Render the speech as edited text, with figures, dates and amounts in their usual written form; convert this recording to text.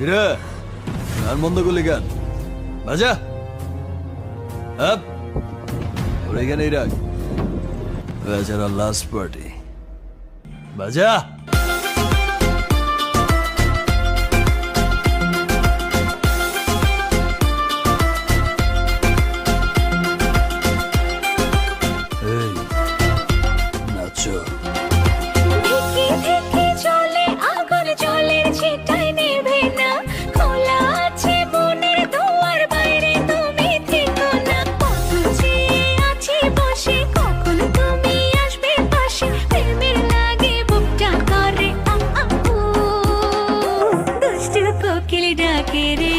কিরে গান বন্ধ করলি গান বাজা আপ ওর এখানেই রাখ বেচারা লাস্ট পার্টি বাজা এই নাচো ধিকি ধিকি চলে আগুন জলের ছিটায় নেভে না খোলা আছে মনের দুয়ার বাইরে তুমি থেকো না কত চেয়ে আছি বসে কখন তুমি আসবে পাশে প্রেমের লাগে বুকটা করে দুষ্ট কোকিল ডাকে রে